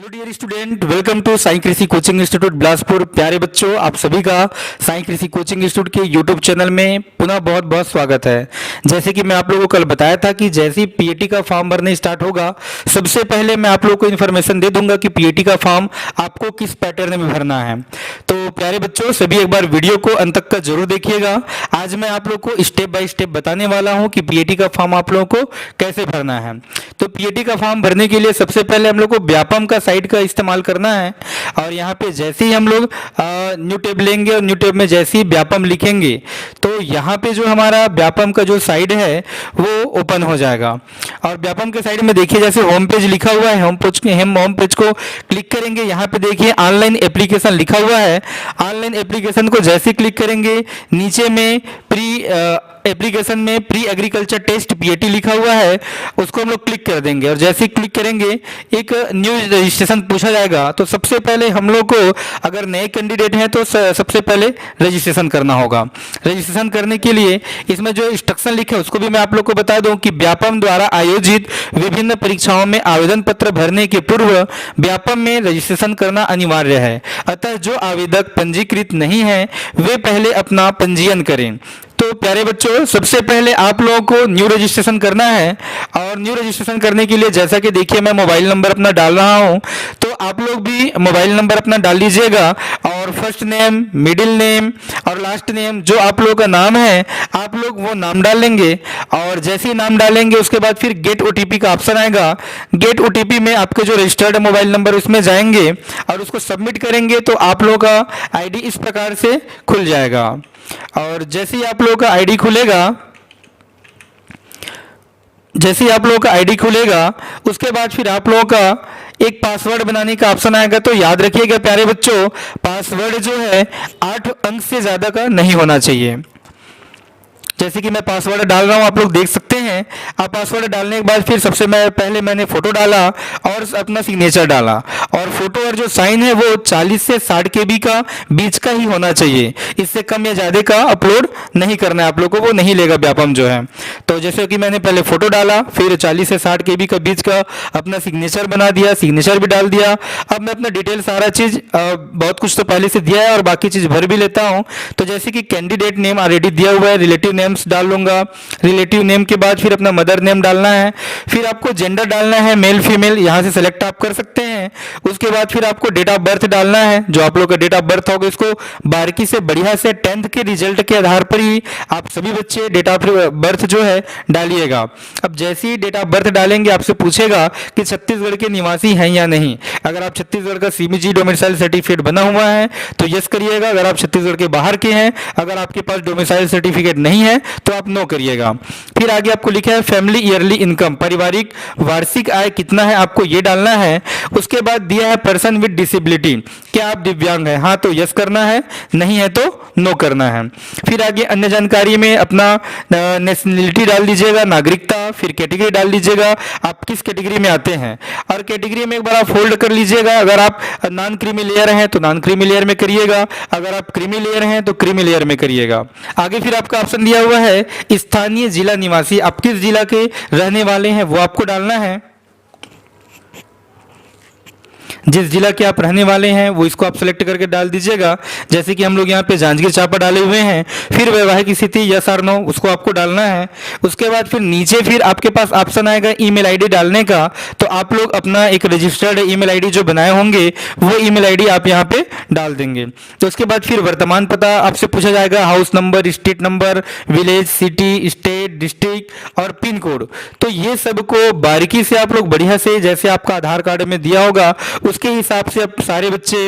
Hello dear student, welcome to Sai Krishi coaching institute Bilaspur. प्यारे बच्चों, आप सभी का साई कृषि कोचिंग इंस्टीट्यूट के यूट्यूब चैनल में पुनः बहुत बहुत स्वागत है। जैसे कि मैं आप लोगों को कल बताया था कि जैसे ही पीएटी का फॉर्म भरने स्टार्ट होगा, सबसे पहले मैं आप लोगों को इन्फॉर्मेशन दे दूंगा कि पीएटी का फॉर्म आपको किस पैटर्न में भरना है। तो प्यारे बच्चों, सभी एक बार वीडियो को अंत तक का जरूर देखिएगा। आज मैं आप लोग को स्टेप बाय स्टेप बताने वाला हूं कि पीएटी का फॉर्म आप लोगों को कैसे भरना है। तो पीएटी का फॉर्म भरने के लिए सबसे पहले हम लोग को व्यापम का साइट का इस्तेमाल करना है। और यहाँ पे जैसे ही हम लोग न्यू टैब लेंगे और न्यू टैब में जैसे ही व्यापम लिखेंगे तो यहाँ पे जो हमारा व्यापम का जो साइड है वो ओपन हो जाएगा। और व्यापम के साइड में देखिए जैसे होम पेज लिखा हुआ है, होम पेज को क्लिक करेंगे। यहाँ पे देखिए ऑनलाइन एप्लीकेशन लिखा हुआ है। ऑनलाइन एप्लीकेशन को जैसे ही क्लिक करेंगे, नीचे में एप्लीकेशन में प्री एग्रीकल्चर टेस्ट पीएटी लिखा हुआ है, उसको हम लोग क्लिक कर देंगे। और जैसे ही क्लिक करेंगे एक न्यू रजिस्ट्रेशन पूछा जाएगा। तो सबसे पहले हम लोग को, अगर नए कैंडिडेट हैं तो सबसे पहले रजिस्ट्रेशन करना होगा। रजिस्ट्रेशन करने के लिए इसमें जो इंस्ट्रक्शन लिखे हैं उसको भी मैं आप लोग को बता दूं कि व्यापम द्वारा आयोजित विभिन्न परीक्षाओं में आवेदन पत्र भरने के पूर्व व्यापम में रजिस्ट्रेशन करना अनिवार्य है। अतः जो आवेदक पंजीकृत नहीं है वे पहले अपना पंजीयन करें। तो प्यारे बच्चों, सबसे पहले आप लोगों को न्यू रजिस्ट्रेशन करना है। और न्यू रजिस्ट्रेशन करने के लिए जैसा कि देखिए मैं मोबाइल नंबर अपना डाल रहा हूं, तो आप लोग भी मोबाइल नंबर अपना डाल लीजिएगा। और फर्स्ट नेम, मिडिल नेम और लास्ट नेम, जो आप लोगों का नाम है आप लोग वो नाम डाल लेंगे। और जैसे ही नाम डालेंगे उसके बाद फिर गेट ओटीपी का ऑप्शन आएगा। गेट ओटीपी में आपके जो रजिस्टर्ड मोबाइल नंबर उसमें जाएंगे और उसको सबमिट करेंगे तो आप लोगों का आईडी इस प्रकार से खुल जाएगा। और जैसे ही आप लोगों का आईडी खुलेगा, उसके बाद फिर आप लोगों का एक पासवर्ड बनाने का ऑप्शन आएगा। तो याद रखिएगा प्यारे बच्चों, पासवर्ड जो है 8 अंक से ज्यादा का नहीं होना चाहिए। जैसे कि मैं पासवर्ड डाल रहा हूं, आप लोग देख सकते हैं। आप पासवर्ड डालने के बाद फिर सबसे पहले मैंने फोटो डाला और अपना सिग्नेचर डाला। और फोटो और जो साइन है वो 40 से 60 केबी का बीच का ही होना चाहिए। इससे कम या ज़्यादा का अपलोड नहीं करना है आप लोग को, वो नहीं लेगा व्यापम जो है। तो जैसे कि मैंने पहले फोटो डाला, फिर 40 से 60 केबी का बीच का अपना सिग्नेचर बना दिया, सिग्नेचर भी डाल दिया। अब मैं अपना डिटेल सारा चीज़ बहुत कुछ तो पहले से दिया है और बाकी चीज़ भर भी लेता हूँ। तो जैसे कि कैंडिडेट नेम ऑलरेडी दिया हुआ है, रिलेटिव नेम्स डाल लूंगा। रिलेटिव नेम के बाद फिर अपना मदर नेम डालना है। फिर आपको जेंडर डालना है, मेल फीमेल, यहाँ से सेलेक्ट आप कर सकते हैं। उसके बाद फिर आपको डेट ऑफ बर्थ डालना है। जो आप लोग का डेट ऑफ बर्थ होगा इसको बारीकी से बढ़िया से 10th के रिजल्ट के आधार पर ही आप सभी बच्चे डेट ऑफ बर्थ जो है डालिएगा। अब जैसे ही डेट ऑफ बर्थ डालेंगे आपसे पूछेगा कि छत्तीसगढ़ के निवासी हैं या नहीं। अगर आप छत्तीसगढ़ का सीबीजी डोमिसाइल सर्टिफिकेट बना हुआ है तो यस करिएगा। अगर आप छत्तीसगढ़ के बाहर के हैं, अगर आपके पास डोमिसाइल सर्टिफिकेट नहीं है तो आप नो करिएगा। फिर आगे आपको लिखा है फैमिली ईयरली इनकम, पारिवारिक वार्षिक आय कितना है आपको ये डालना है। उसके बाद दिया है पर्सन विद डिसेबिलिटी, क्या आप दिव्यांग हैं, हाँ तो यस करना है, नहीं है तो नो करना है। फिर आगे अन्य जानकारी में अपना नेशनलिटी डाल दीजिएगा, नागरिकता। फिर कैटेगरी डाल दीजिएगा, आप किस कैटेगरी में आते हैं। और कैटेगरी में एक बार आप फोल्ड कर लीजिएगा। अगर आप नॉन क्रीमी लेयर हैं तो नॉन क्रीमी लेयर में करिएगा, अगर आप क्रीमी लेयर हैं तो क्रीमी लेयर में करिएगा। आगे फिर आपका ऑप्शन दिया हुआ है स्थानीय जिला निवासी, आप किस जिला के रहने वाले हैं वो आपको डालना है। जिस जिला के आप रहने वाले हैं वो इसको आप सेलेक्ट करके डाल दीजिएगा। जैसे कि हम लोग यहाँ पे जांजगीर चांपा डाले हुए हैं। फिर वैवाहिक स्थिति यस और नो उसको आपको डालना है। उसके बाद फिर नीचे फिर आपके पास ऑप्शन आएगा ईमेल आईडी डालने का। तो आप लोग अपना एक रजिस्टर्ड ईमेल आईडी जो बनाए होंगे वो ईमेल आईडी आप यहाँ पे डाल देंगे। तो उसके बाद फिर वर्तमान पता आपसे पूछा जाएगा, house number, street number, village, city, state, district और पिन कोड। तो ये सबको बारीकी से आप लोग बढ़िया से, जैसे आपका आधार कार्ड में दिया होगा उसके हिसाब से अब सारे बच्चे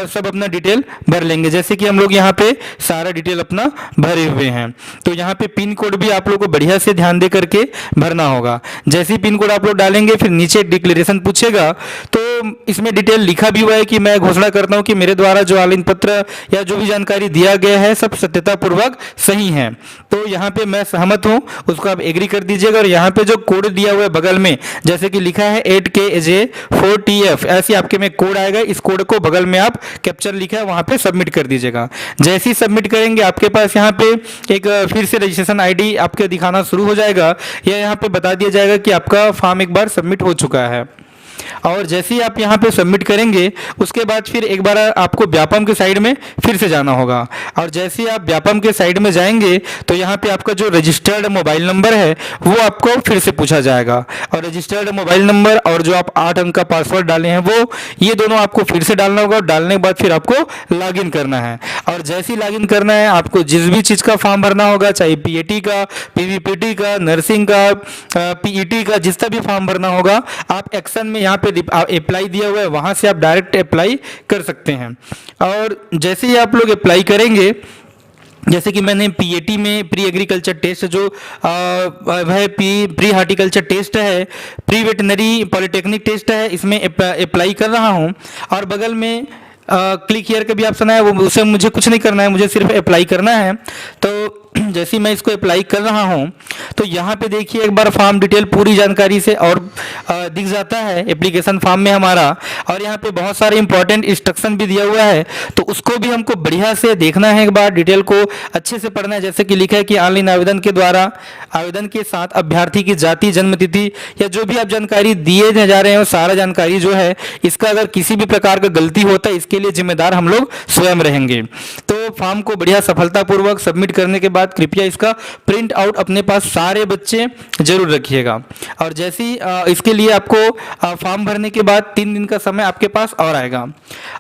सब अपना डिटेल भर लेंगे। जैसे कि हम लोग यहाँ पे सारा डिटेल अपना भरे हुए हैं। तो यहाँ पे पिन कोड भी आप लोग को बढ़िया से ध्यान दे करके भरना होगा। जैसे ही पिन कोड आप लोग डालेंगे फिर नीचे डिक्लेरेशन पूछेगा। तो इसमें डिटेल लिखा भी हुआ है कि मैं घोषणा करता हूँ कि मेरे द्वारा जो आवेदन पत्र या जो भी जानकारी दिया गया है सब सत्यता पूर्वक सही है। तो यहाँ पे मैं सहमत हूँ, उसको आप एग्री कर दीजिएगा। और यहाँ पे जो कोड दिया हुआ है बगल में, जैसे कि लिखा है 8KJ4TF, ऐसे आपके में कोड आएगा। इस कोड को बगल में आप कैप्चर लिखा है वहां पे सबमिट कर दीजिएगा। जैसे ही सबमिट करेंगे आपके पास यहाँ पे एक फिर से रजिस्ट्रेशन आईडी आपके दिखाना शुरू हो जाएगा, या यहाँ पे बता दिया जाएगा कि आपका फॉर्म एक बार सबमिट हो चुका है। और जैसे ही आप यहाँ पे सबमिट करेंगे उसके बाद फिर एक बार आपको व्यापम के साइड में फिर से जाना होगा। और जैसे ही आप व्यापम के साइड में जाएंगे तो यहाँ पे आपका जो रजिस्टर्ड मोबाइल नंबर है वो आपको फिर से पूछा जाएगा, और रजिस्टर्ड मोबाइल नंबर और जो आप 8 अंक का पासवर्ड डाले हैं वो ये दोनों आपको फिर से डालना होगा। डालने के बाद फिर आपको लॉगिन करना है, और जैसे ही लॉगिन करना है आपको जिस भी चीज़ का फॉर्म भरना होगा, चाहे पीएटी का, पीवीपीटी का, नर्सिंग का, पीईटी का, जिसका भी फॉर्म भरना होगा आप एक्शन में यहाँ पे अप्लाई दिया हुआ है वहाँ से आप डायरेक्ट अप्लाई कर सकते हैं। और जैसे ही आप लोग अप्लाई करेंगे, जैसे कि मैंने पीएटी में प्री एग्रीकल्चर टेस्ट जो है प्री हार्टिकल्चर टेस्ट है, प्री वेटनरी पॉलिटेक्निक टेस्ट है, इसमें अप्लाई कर रहा हूँ। और बगल में क्लिक हियर का भी ऑप्शन है, वो उसे मुझे कुछ नहीं करना है, मुझे सिर्फ अप्लाई करना है। तो जैसे ही मैं इसको अप्लाई कर रहा हूँ तो यहाँ पे देखिए एक बार फॉर्म डिटेल पूरी जानकारी से और दिख जाता है एप्लीकेशन फॉर्म में हमारा, और यहाँ पे बहुत सारे इंपॉर्टेंट इंस्ट्रक्शन भी दिया हुआ है, तो उसको भी हमको बढ़िया से देखना है, एक बार डिटेल को अच्छे से पढ़ना है। जैसे कि लिखा है कि ऑनलाइन आवेदन के द्वारा आवेदन के साथ अभ्यर्थी की जाति, जन्म तिथि या जो भी आप जानकारी दिए जा रहे हैं वो सारा जानकारी जो है इसका अगर किसी भी प्रकार का गलती होता है इसके लिए जिम्मेदार हम लोग स्वयं रहेंगे। तो फॉर्म को बढ़िया सफलतापूर्वक सबमिट करने के बाद कृपया इसका प्रिंट आउट अपने पास सारे बच्चे जरूर रखिएगा। और जैसे ही इसके लिए आपको फॉर्म भरने के बाद 3 दिन का समय आपके पास और आएगा,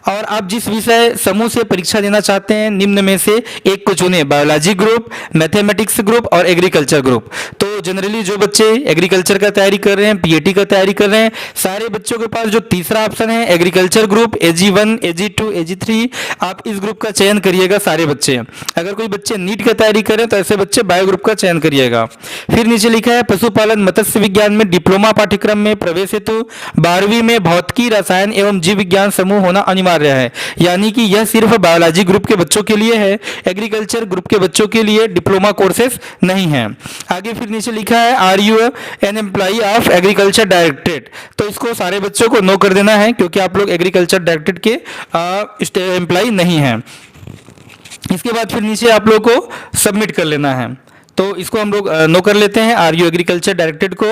और आप जिस विषय समूह से परीक्षा देना चाहते हैं निम्न में से एक को चुने, बायोलॉजी ग्रुप, मैथमेटिक्स ग्रुप और एग्रीकल्चर ग्रुप। तो जनरली जो बच्चे एग्रीकल्चर का तैयारी कर रहे हैं, पीएटी का तैयारी कर रहे हैं, सारे बच्चों के पास जो तीसरा ऑप्शन है agriculture group, AG1, AG2, AG3, आप इस ग्रुप का चयन करिएगा सारे बच्चे। अगर कोई बच्चे नीट का तैयारी करें तो ऐसे बच्चे बायो ग्रुप का चयन करिएगा। फिर नीचे लिखा है पशुपालन मत्स्य विज्ञान में डिप्लोमा पाठ्यक्रम में प्रवेश हेतु 12वीं में भौतिकी, रसायन एवं जीव विज्ञान समूह होना अनिवार्य है, यानी कि यह सिर्फ बायोलॉजी ग्रुप के बच्चों के लिए है, एग्रीकल्चर ग्रुप के बच्चों के लिए डिप्लोमा कोर्सेस नहीं है। आगे फिर नीचे लिखा है are you an employee of agriculture directorate, तो इसको सारे बच्चों को नो कर देना है क्योंकि आप लोग एग्रीकल्चर डायरेक्टरेट के एम्प्लॉई नहीं हैं। इसके बाद फिर नीचे आप लोग को सबमिट कर लेना है, तो इसको हम लोग नो कर लेते हैं आर यू एग्रीकल्चर डायरेक्टरेट को।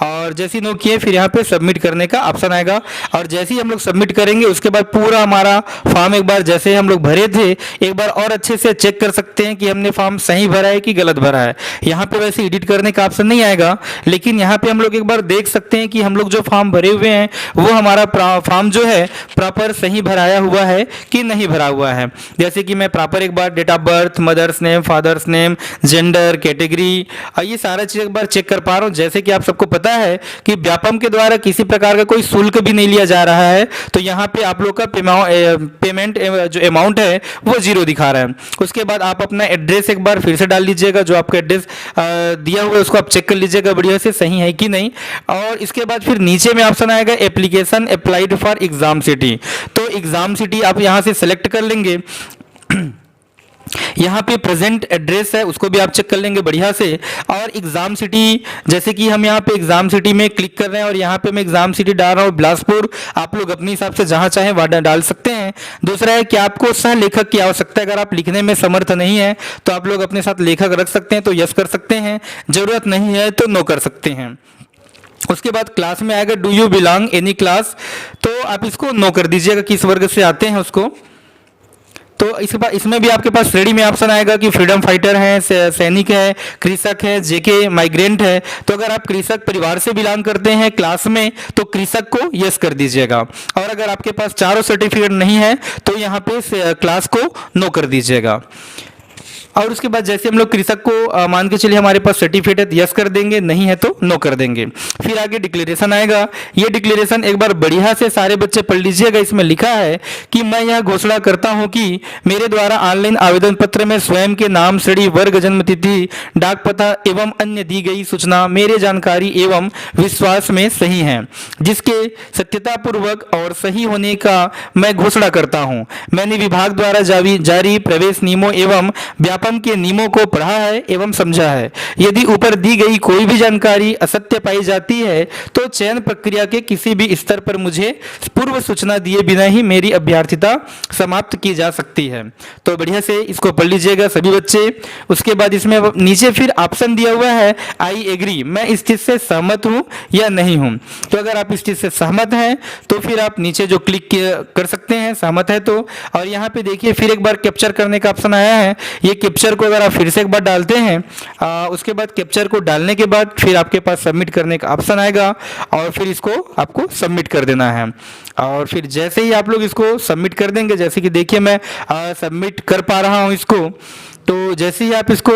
और जैसे ही नो किए फिर यहाँ पे सबमिट करने का ऑप्शन आएगा, और जैसे ही हम लोग सबमिट करेंगे उसके बाद पूरा हमारा फॉर्म एक बार जैसे हम लोग भरे थे एक बार और अच्छे से चेक कर सकते हैं कि हमने फॉर्म सही भरा है कि गलत भरा है। यहाँ पे वैसे एडिट करने का ऑप्शन नहीं आएगा, लेकिन यहाँ पे हम लोग एक बार देख सकते हैं कि हम लोग जो फॉर्म भरे हुए हैं वो हमारा फॉर्म जो है प्रॉपर सही भराया हुआ है कि नहीं भरा हुआ है। जैसे कि मैं प्रॉपर एक बार date of birth, mother's name, father's name, gender, category, ये सारा चीज एक बार चेक कर पा रहा हूँ। जैसे कि आप सबको पता है कि व्यापम के द्वारा किसी प्रकार का कोई शुल्क भी नहीं लिया जा रहा है, तो यहाँ पे आप लोग का पेमेंट जो अमाउंट है वो 0 दिखा रहा है। उसके बाद आप अपना एड्रेस एक बार फिर से डाल लीजिएगा, जो आपका एड्रेस दिया हुआ है उसको आप चेक कर लीजिएगा बढ़िया से सही है कि नहीं। और इसके बाद फिर नीचे में ऑप्शन आएगा application applied for exam city, तो एग्जाम सिटी आप यहाँ से सेलेक्ट कर लेंगे। यहाँ पे प्रेजेंट एड्रेस है उसको भी आप चेक कर लेंगे बढ़िया से। और एग्जाम सिटी, जैसे कि हम यहाँ पे एग्जाम सिटी में क्लिक कर रहे हैं और यहाँ पे मैं एग्जाम सिटी डाल रहा हूँ बिलासपुर, आप लोग अपने हिसाब से जहाँ चाहें वहाँ डाल सकते हैं। दूसरा है कि आपको सह लेखक की आवश्यकता है, अगर आप लिखने में समर्थ नहीं है तो आप लोग अपने साथ लेखक रख सकते हैं, तो यस कर सकते हैं, जरूरत नहीं है तो नो कर सकते हैं। उसके बाद क्लास में आएगा do you belong any class, तो आप इसको नो कर दीजिएगा, किस वर्ग से आते हैं उसको। तो इसमें भी आपके पास श्रेणी में ऑप्शन आएगा कि फ्रीडम फाइटर है, सैनिक है, कृषक है, जेके माइग्रेंट है। तो अगर आप कृषक परिवार से बिलोंग करते हैं क्लास में तो कृषक को यस कर दीजिएगा, और अगर आपके पास चारों सर्टिफिकेट नहीं है तो यहाँ पे क्लास को नो कर दीजिएगा। और उसके बाद जैसे हम लोग कृषक को मान के चलिए हमारे पास सर्टिफिकेट है, यस कर देंगे, नहीं है तो नो कर देंगे। फिर आगे डिक्लेरेशन आएगा, ये डिक्लेरेशन एक बार बढ़िया से सारे बच्चे पढ़ लीजिएगा। इसमें लिखा है कि मैं यह घोषणा करता हूं कि मेरे द्वारा ऑनलाइन आवेदन पत्र में स्वयं के नाम, श्रेणी, वर्ग, जन्म तिथि, डाक पता एवं अन्य दी गई सूचना मेरे जानकारी एवं विश्वास में सही है, जिसके सत्यतापूर्वक और सही होने का मैं घोषणा करता हूँ। मैंने विभाग द्वारा जारी प्रवेश नियमों एवं व्यापम के नियमों को पढ़ा है एवं समझा है। यदि ऊपर दी गई कोई भी जानकारी असत्य पाई जाती है तो चयन प्रक्रिया के किसी भी स्तर पर मुझे पूर्व सूचना दिए बिना ही मेरी अभ्यर्थिता समाप्त की जा सकती है। तो बढ़िया से इसको पढ़ लीजिएगा सभी बच्चे। उसके बाद इसमें नीचे फिर ऑप्शन दिया हुआ है आई एग्री, मैं इस चीज से सहमत हूं या नहीं हूं। तो अगर आप इस चीज से सहमत हैं तो फिर आप नीचे जो क्लिक कर सकते हैं सहमत है तो। और यहाँ पे देखिए फिर एक बार कैप्चर करने का ऑप्शन आया है। ये कैप्चर को अगर आप फिर से एक बार डालते हैं उसके बाद कैप्चर को डालने के बाद फिर आपके पास सबमिट करने का ऑप्शन आएगा और फिर इसको आपको सबमिट कर देना है। और फिर जैसे ही आप लोग इसको सबमिट कर देंगे, जैसे कि देखिए मैं सबमिट कर पा रहा हूँ इसको, तो जैसे ही आप इसको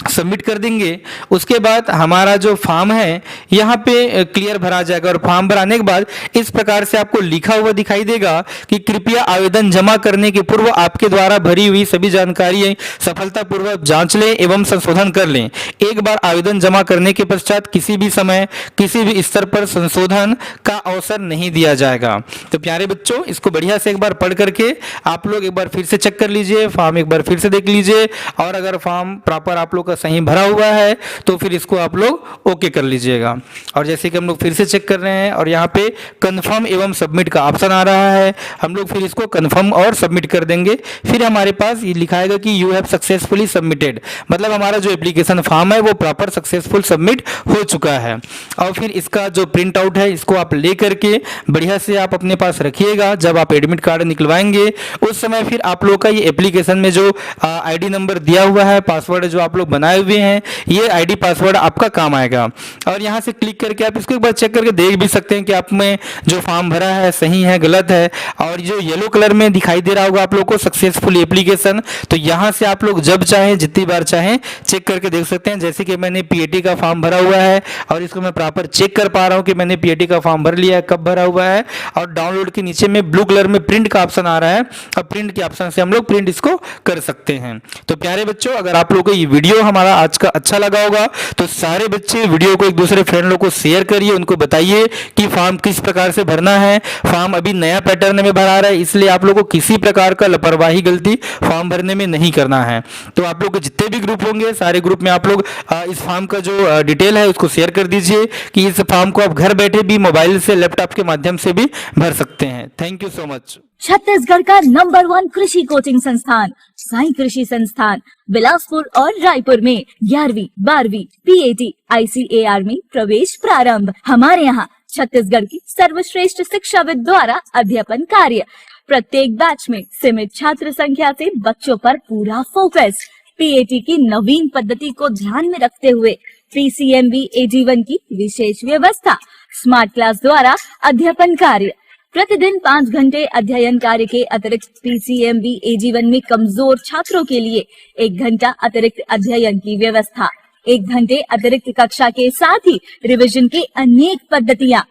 सबमिट कर देंगे उसके बाद हमारा जो फॉर्म है यहाँ पे क्लियर भरा जाएगा। और फॉर्म भराने के बाद इस प्रकार से आपको लिखा हुआ दिखाई देगा कि कृपया आवेदन जमा करने के पूर्व आपके द्वारा भरी हुई सभी जानकारी सफलतापूर्वक जांच लें एवं संशोधन कर लें। एक बार आवेदन जमा करने के पश्चात किसी भी समय किसी भी स्तर पर संशोधन का अवसर नहीं दिया जाएगा। तो प्यारे बच्चों, इसको बढ़िया से एक बार पढ़ करके आप लोग एक बार फिर से चेक कर लीजिए, फॉर्म एक बार फिर से देख लीजिए। और अगर फॉर्म प्रॉपर आप लोग का सही भरा हुआ है तो फिर इसको आप लोग ओके कर लीजिएगा। और जैसे कि हम लोग फिर से चेक कर रहे हैं और यहाँ पे कंफर्म एवं सबमिट का ऑप्शन आ रहा है, हम लोग फिर इसको कंफर्म और सबमिट कर देंगे। फिर हमारे पास ये लिखाएगा कि यू हैव सक्सेसफुली सबमिटेड, मतलब हमारा जो एप्लीकेशन फॉर्म है वो प्रॉपर सक्सेसफुल सबमिट हो चुका है। और फिर इसका जो प्रिंट आउट है इसको आप ले करके बढ़िया से आप अपने पास रखिएगा। जब आप एडमिट कार्ड निकलवाएंगे उस समय फिर आप लोग का ये एप्लीकेशन में जो आईडी नंबर दिया हुआ है, पासवर्ड जो आप लोग बनाए हुए हैं, ये आईडी पासवर्ड आपका काम आएगा। और यहाँ से क्लिक करके आप इसको एक बार चेक करके देख भी सकते हैं कि आप में जो फॉर्म भरा है सही है गलत है। और जो येलो कलर में दिखाई दे रहा होगा आप लोग को सक्सेसफुल एप्लीकेशन, तो यहाँ से आप लोग जब चाहें जितनी बार चाहें चेक करके देख सकते हैं। जैसे कि मैंने पीएटी का फॉर्म भरा हुआ है और इसको मैं प्रॉपर चेक कर पा रहा हूँ कि मैंने पीएटी का फॉर्म भर लिया है, कब भरा हुआ है। और डाउनलोड के नीचे में ब्लू कलर में प्रिंट का ऑप्शन आ रहा है और प्रिंट के ऑप्शन से हम लोग प्रिंट इसको कर सकते हैं। तो प्यारे बच्चों, अगर आप लोग को ये वीडियो हमारा आज का अच्छा लगा होगा तो सारे बच्चे वीडियो को एक दूसरे फ्रेंड लोग को शेयर करिए, उनको बताइए कि फॉर्म किस प्रकार से भरना है। फॉर्म अभी नया पैटर्न में भरा रहा है, इसलिए आप लोगों को किसी प्रकार का लापरवाही गलती फॉर्म भरने में नहीं करना है। तो आप लोग के जितने भी ग्रुप होंगे सारे ग्रुप में आप लोग इस फॉर्म का जो डिटेल है उसको शेयर कर दीजिए कि इस फॉर्म को आप घर बैठे भी मोबाइल से लैपटॉप के माध्यम से भी भर सकते हैं। Thank you so much. Chhattisgarh का नंबर 1 कृषि कोचिंग संस्थान साई कृषि संस्थान बिलासपुर और रायपुर में 11वीं 12वीं पीएटी ICAR में प्रवेश प्रारंभ। हमारे यहाँ छत्तीसगढ़ की सर्वश्रेष्ठ शिक्षाविद द्वारा अध्यापन कार्य। प्रत्येक बैच में सीमित छात्र संख्या से बच्चों पर पूरा फोकस। पीएटी की नवीन पद्धति को ध्यान में रखते हुए PCMB AG1 की विशेष व्यवस्था। स्मार्ट क्लास द्वारा अध्यापन कार्य। प्रतिदिन 5 घंटे अध्ययन कार्य के अतिरिक्त PCMB AG1 में कमजोर छात्रों के लिए 1 घंटा अतिरिक्त अध्ययन की व्यवस्था। 1 घंटे अतिरिक्त कक्षा के साथ ही रिवीजन के अनेक पद्धतियां।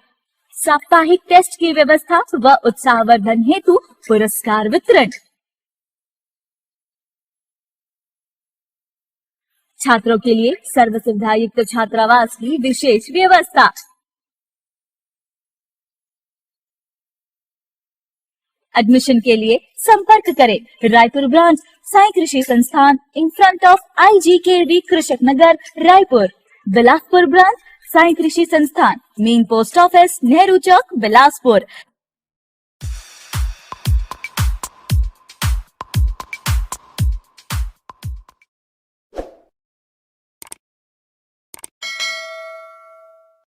साप्ताहिक टेस्ट की व्यवस्था व उत्साहवर्धन हेतु पुरस्कार वितरण। छात्रों के लिए सर्व सुविधा युक्त छात्रावास की विशेष व्यवस्था। एडमिशन के लिए संपर्क करें रायपुर ब्रांच साई कृषि संस्थान इन फ्रंट ऑफ IGKV कृषक नगर रायपुर। बिलासपुर ब्रांच साई कृषि संस्थान मेन पोस्ट ऑफिस नेहरू चौक बिलासपुर।